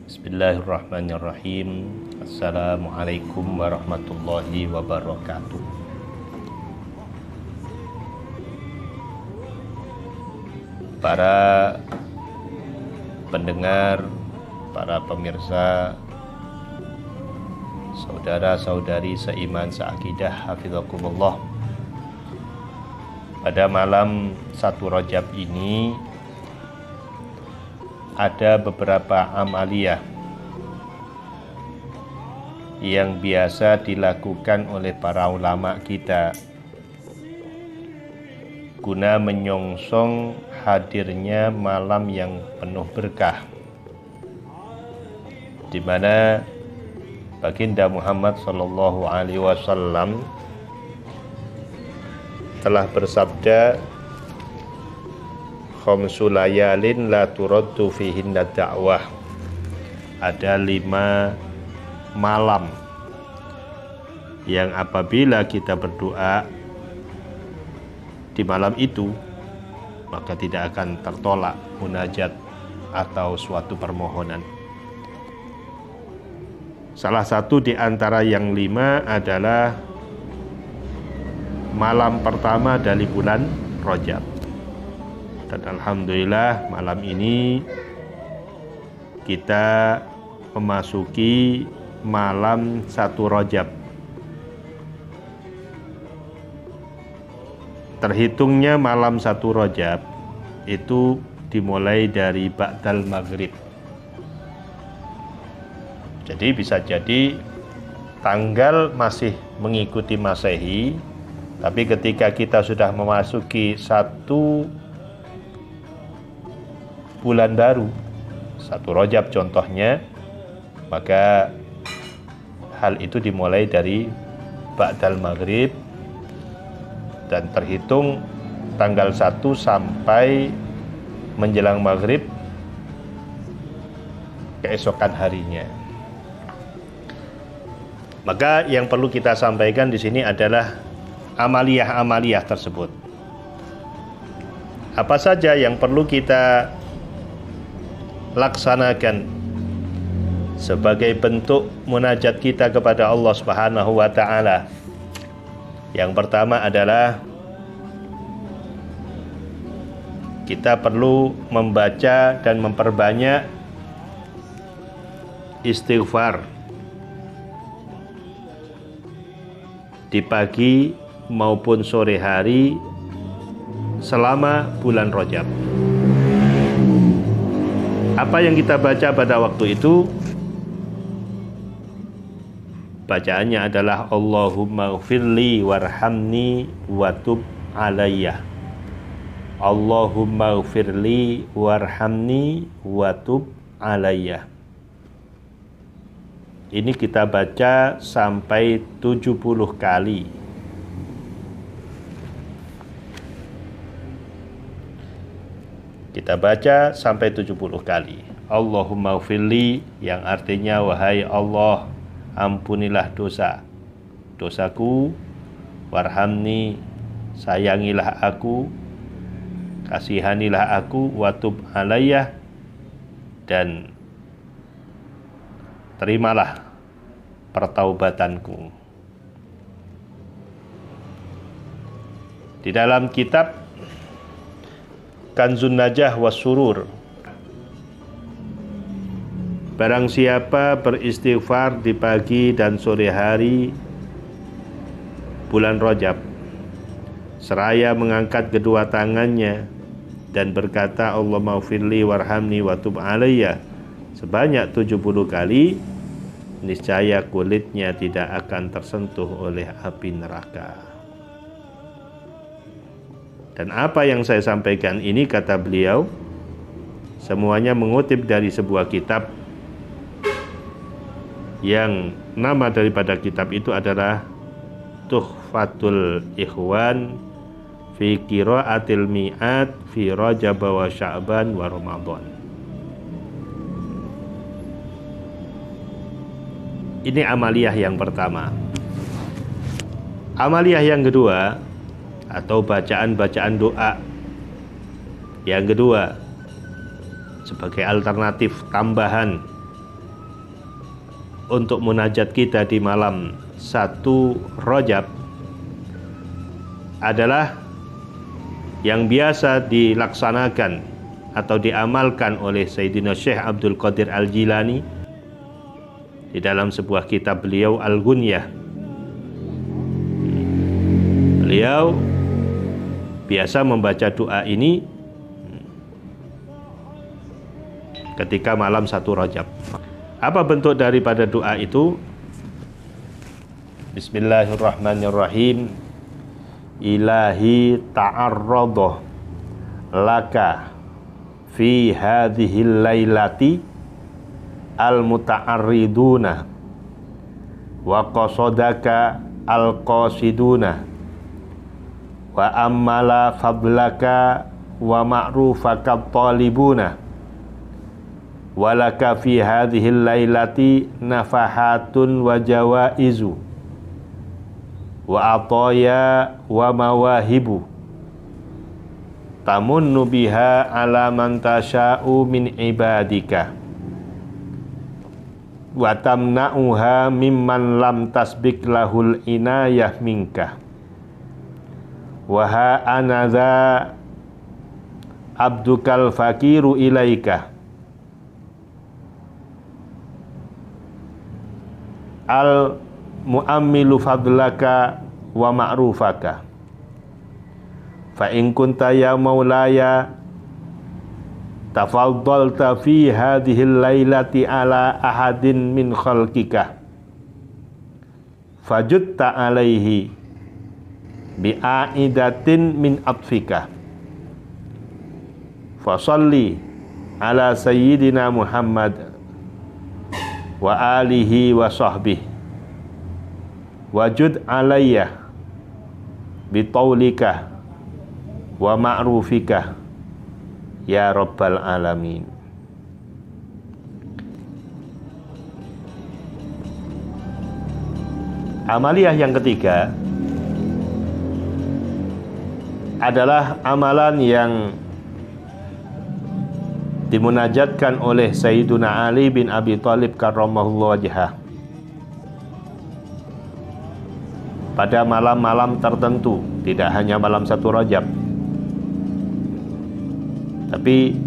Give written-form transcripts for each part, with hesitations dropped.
Bismillahirrahmanirrahim. Assalamualaikum warahmatullahi wabarakatuh. Para pendengar, para pemirsa, saudara-saudari seiman seakidah, hafizakumullah. Pada malam 1 Rajab ini ada beberapa amaliyah yang biasa dilakukan oleh para ulama kita guna menyongsong hadirnya malam yang penuh berkah, di mana baginda Muhammad sallallahu alaihi wasallam telah bersabda, khamsu layalin la turaddu fihinna da'wah. Ada 5 malam yang apabila kita berdoa di malam itu, maka tidak akan tertolak munajat atau suatu permohonan. Salah satu di antara yang 5 adalah malam pertama dari bulan Rajab. Dan alhamdulillah malam ini kita memasuki malam 1 Rajab. Terhitungnya malam 1 Rajab itu dimulai dari ba'dal maghrib. Jadi bisa jadi tanggal masih mengikuti Masehi, tapi ketika kita sudah memasuki 1 bulan baru, 1 Rajab contohnya, maka hal itu dimulai dari ba'dal maghrib dan terhitung tanggal 1 sampai menjelang maghrib keesokan harinya. Maka yang perlu kita sampaikan di sini adalah amaliyah-amaliyah tersebut. Apa saja yang perlu kita laksanakan sebagai bentuk munajat kita kepada Allah Subhanahu wa taala? Yang pertama adalah kita perlu membaca dan memperbanyak istighfar di pagi maupun sore hari selama bulan Rajab. Apa yang kita baca pada waktu itu? Bacaannya adalah Allahumma gfirli warhamni watub alayya. Allahumma gfirli warhamni watub alayya. Ini kita baca sampai 70 kali. Kita baca sampai 70 kali. Allahumma gfirli, yang artinya wahai Allah, ampunilah dosaku, warhamni, sayangilah aku, kasihanilah aku, watub alayya, dan terimalah pertaubatanku. Di dalam kitab Kanzun Najah was Surur, barang siapa beristighfar di pagi dan sore hari bulan Rajab, seraya mengangkat kedua tangannya dan berkata Allahumma gfirli warhamni watub alayya sebanyak 70 kali, niscaya kulitnya tidak akan tersentuh oleh api neraka. Dan apa yang saya sampaikan ini, kata beliau, semuanya mengutip dari sebuah kitab yang nama daripada kitab itu adalah Tuhfatul Ikhwan fi Qiraatil Mi'at fi Rajab wa Sya'ban wa Ramadan. Ini amaliyah yang pertama. Amaliyah yang kedua, atau bacaan-bacaan doa yang kedua, sebagai alternatif tambahan untuk munajat kita di malam 1 Rajab adalah yang biasa dilaksanakan atau diamalkan oleh Sayyidina Syekh Abdul Qadir Al-Jilani di dalam sebuah kitab beliau Al-Ghunyah. Beliau biasa membaca doa ini ketika malam 1 Rajab. Apa bentuk daripada doa itu? Bismillahirrahmanirrahim. Ilahi ta'arradha laka fi hadhil lailati al-muta'arriduna wa qasadaka al-qasiduna wa ammala fadlaka wa ma'rufaka talibuna walaka fi hadhil lailati nafahatun wa jawaizu wa ataya wa mawahibu tamunnu biha ala man tasha'u min ibadika wa tamna'uha mimman lam tasbik lahul inayah minka wa ha anadha abdukal fakiru ilaika al mu'ammilu fadlaka wa ma'rufaka fa in kunta ya maulaya tafaddalta fi hadhil lailati ala ahadin min khalqika fajutta alaihi bi'aidatin min atfika fasalli ala sayyidina Muhammad wa alihi wa sahbihi wajud alayya bitawlika wa ma'rufika ya rabbal alamin. Amaliyah yang ketiga adalah amalan yang dimunajatkan oleh Sayyiduna Ali bin Abi Thalib karramallahu wajhah pada malam-malam tertentu, tidak hanya malam 1 Rajab, tapi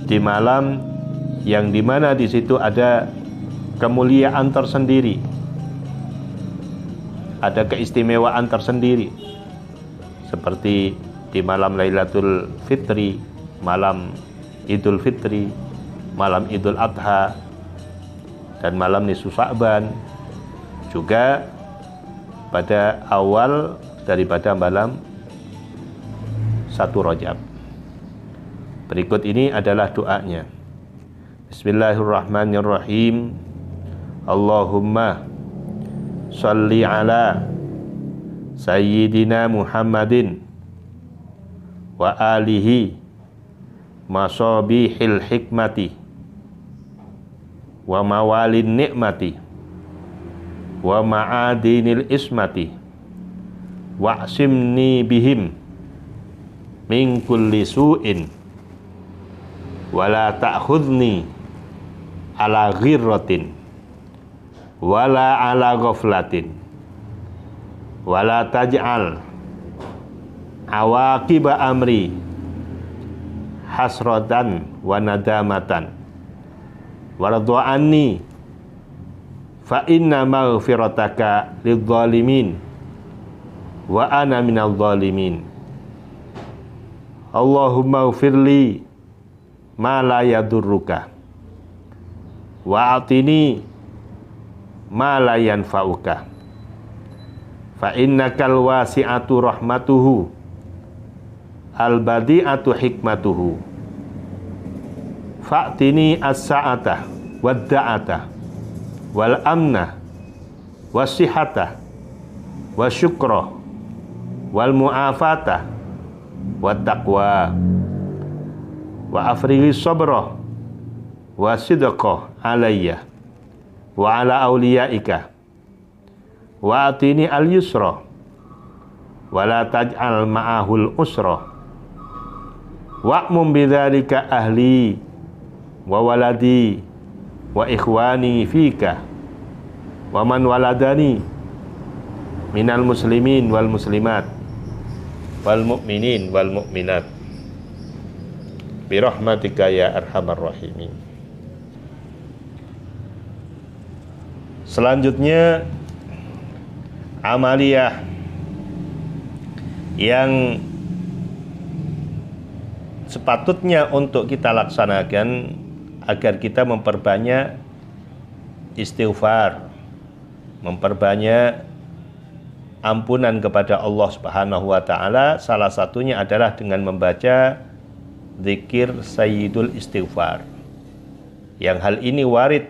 di malam yang dimana di situ ada kemuliaan tersendiri, ada keistimewaan tersendiri, seperti di malam Lailatul Fitri, malam Idul Fitri, malam Idul Adha, dan malam Nisfu Sya'ban, juga pada awal daripada malam 1 Rajab. Berikut ini adalah doanya. Bismillahirrahmanirrahim. Allahumma shalli ala Sayyidina Muhammadin wa alihi masabihil hikmati wa mawalin ni'mati wa ma'adinil ismati wa'simni bihim min kulli su'in wa la ta'khudni ala ghirratin wa la ala ghaflatin wa la taj'al awaqiba amri hasratan wa nadamatan waradu anni fa inna maghfirataka lidh-dhalimin wa ana minadh dhalimin. Allahumma ighfirli ma la yadurruka wa atini ma la yanfa'uka fa innakal wasi'atu rahmatuhu al-badi'atu hikmatuhu fa'tini as-sa'ata wad-da'ata wal amna was-sihata wasyukra wal mu'afata wat taqwa wa afrighi sabra wa sidqa alayya wa ala awliyaika wa atini al-yusra wa la taj'al ma'ahul usra wa'mum bidzalika ahli wa waladi wa ikhwani fika wa man waladani minal muslimin wal muslimat wal mu'minin wal mu'minat birahmatika ya arhamar rahimin. Selanjutnya amaliyah yang sepatutnya untuk kita laksanakan agar kita memperbanyak istighfar, memperbanyak ampunan kepada Allah Subhanahu wa taala. Salah satunya adalah dengan membaca zikir Sayyidul Istighfar. Yang hal ini warid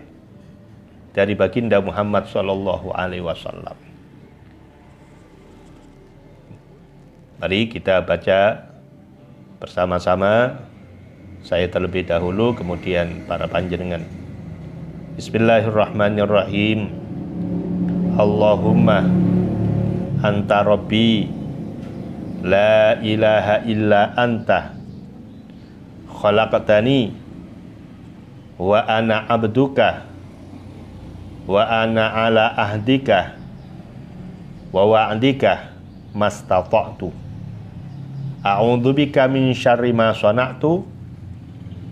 dari baginda Muhammad sallallahu alaihi wasallam. Mari kita baca bersama-sama. Saya terlebih dahulu, kemudian para panjenengan. Bismillahirrahmanirrahim. Allahumma anta rabbi la ilaha illa anta khalaqtani wa ana abduka wa ana ala ahdika wa wa'dika mastata'tu. A'udzubika min syarri ma sana'tu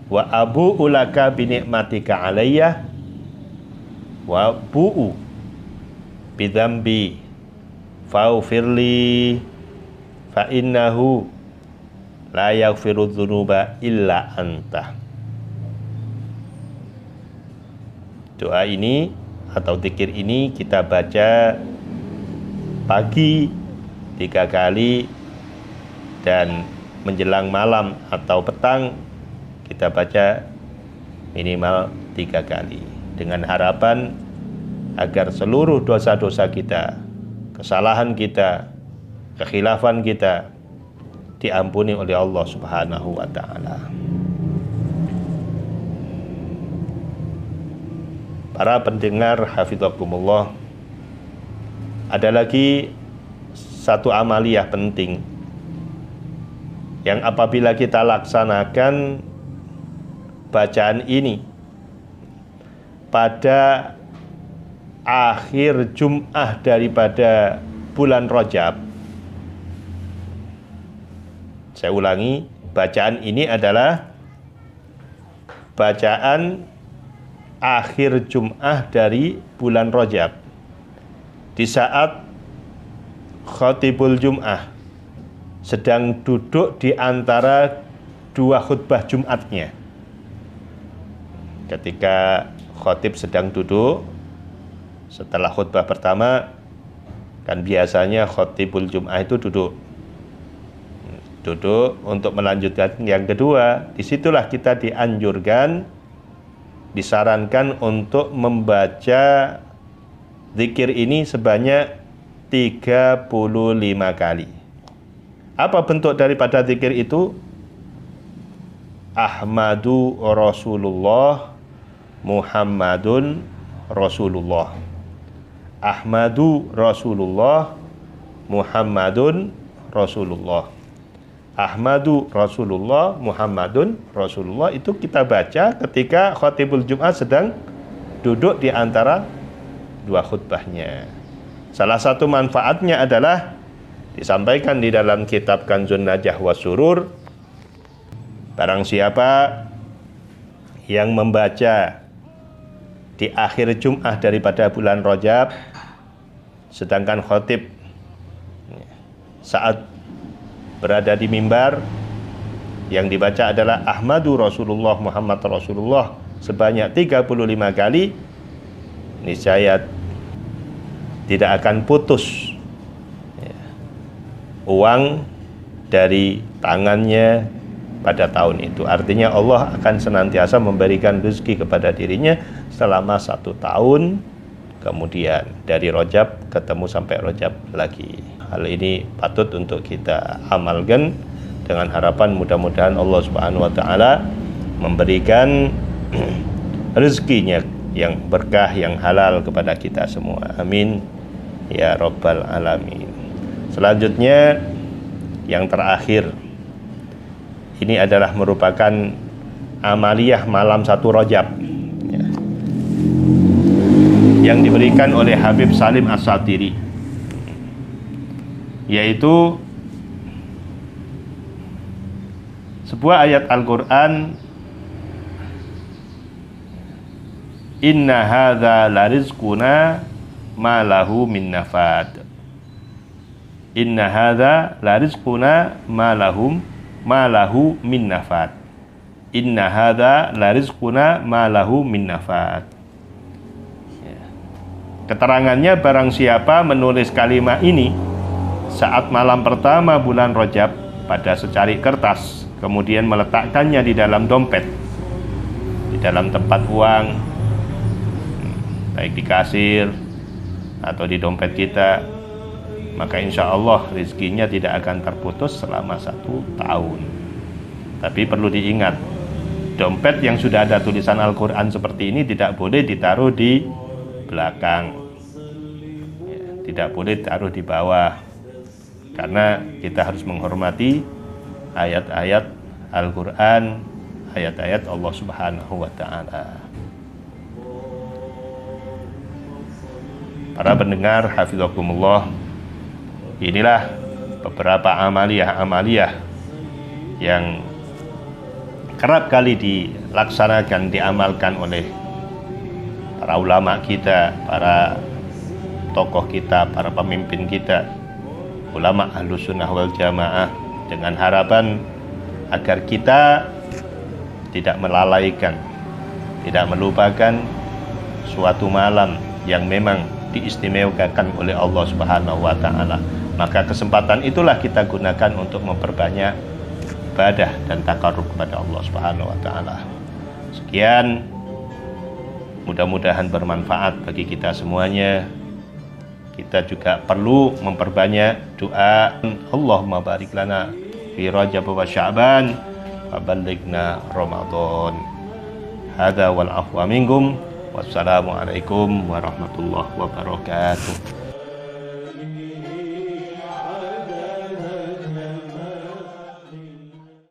wa abu'u laka bi ni'matika alayya wa bu'u bi dzambi faghfirli fa innahu la yaghfiru dzunuba illa anta. Doa ini atau zikir ini kita baca pagi 3 kali dan menjelang malam atau petang kita baca minimal 3 kali, dengan harapan agar seluruh dosa-dosa kita, kesalahan kita, kekhilafan kita diampuni oleh Allah Subhanahu wa taala. Para pendengar hafizakumullah, ada lagi satu amaliyah penting yang apabila kita laksanakan bacaan ini pada akhir Jum'ah daripada bulan Rajab. Saya ulangi, bacaan ini adalah bacaan akhir Jum'ah dari bulan Rajab. Di saat khatibul Jum'ah sedang duduk di antara 2 khutbah Jumatnya. Ketika khatib sedang duduk setelah khutbah pertama, kan biasanya khatibul Jum'ah itu duduk untuk melanjutkan yang kedua. Disitulah kita dianjurkan, disarankan untuk membaca zikir ini sebanyak 35 kali. Apa bentuk daripada zikir itu? Ahmadu Rasulullah, Muhammadun Rasulullah. Ahmadu Rasulullah, Muhammadun Rasulullah. Ahmadu Rasulullah, Muhammadun Rasulullah. Itu kita baca ketika khatibul Jum'ah sedang duduk di antara 2 khutbahnya. Salah satu manfaatnya adalah disampaikan di dalam kitab Kanzun Najah wa Surur, barang siapa yang membaca di akhir Jum'ah daripada bulan Rajab, sedangkan khatib saat berada di mimbar yang dibaca adalah Ahmadu Rasulullah, Muhammad Rasulullah sebanyak 35 kali, niscaya tidak akan putus uang dari tangannya pada tahun itu. Artinya Allah akan senantiasa memberikan rezeki kepada dirinya selama 1 tahun, kemudian dari Rajab ketemu sampai Rajab lagi. Hal ini patut untuk kita amalkan dengan harapan mudah-mudahan Allah Subhanahu wa taala memberikan rezekinya yang berkah, yang halal kepada kita semua. Amin ya rabbal alamin. Selanjutnya yang terakhir, ini adalah merupakan amaliyah malam 1 Rajab ya. yang diberikan oleh Habib Salim As-Satiri, yaitu sebuah ayat Al-Quran, inna hadza larizquna ma lahu min nafad. Inna hadza larizquna ma lahu min nafad. Inna hadza larizquna ma lahu min nafad. Keterangannya, barang siapa menulis kalimat ini saat malam pertama bulan Rajab pada secari kertas, kemudian meletakkannya di dalam dompet, di dalam tempat uang, baik di kasir atau di dompet kita, maka insya Allah rezekinya tidak akan terputus selama 1 tahun. Tapi perlu diingat, dompet yang sudah ada tulisan Al-Quran seperti ini tidak boleh ditaruh di belakang, tidak boleh ditaruh di bawah, karena kita harus menghormati ayat-ayat Al-Quran, ayat-ayat Allah Subhanahu wa Ta'ala. Para pendengar hafizakumullah, inilah beberapa amaliyah-amaliyah yang kerap kali dilaksanakan, diamalkan oleh para ulama kita, para tokoh kita, para pemimpin kita, ulama Ahlus Sunnah wal Jamaah, dengan harapan agar kita tidak melalaikan, tidak melupakan suatu malam yang memang diistimewakan oleh Allah Subhanahu wa Ta'ala. Maka kesempatan itulah kita gunakan untuk memperbanyak ibadah dan takarrub kepada Allah Subhanahu wa Ta'ala. Sekian, mudah-mudahan bermanfaat bagi kita semuanya. Kita juga perlu memperbanyak doa, Allahumma barik lana fi Rajab wa Sya'ban wa ballighna Ramadan. Hadza wal afwa minkum. Wassalamualaikum warahmatullahi wabarakatuh.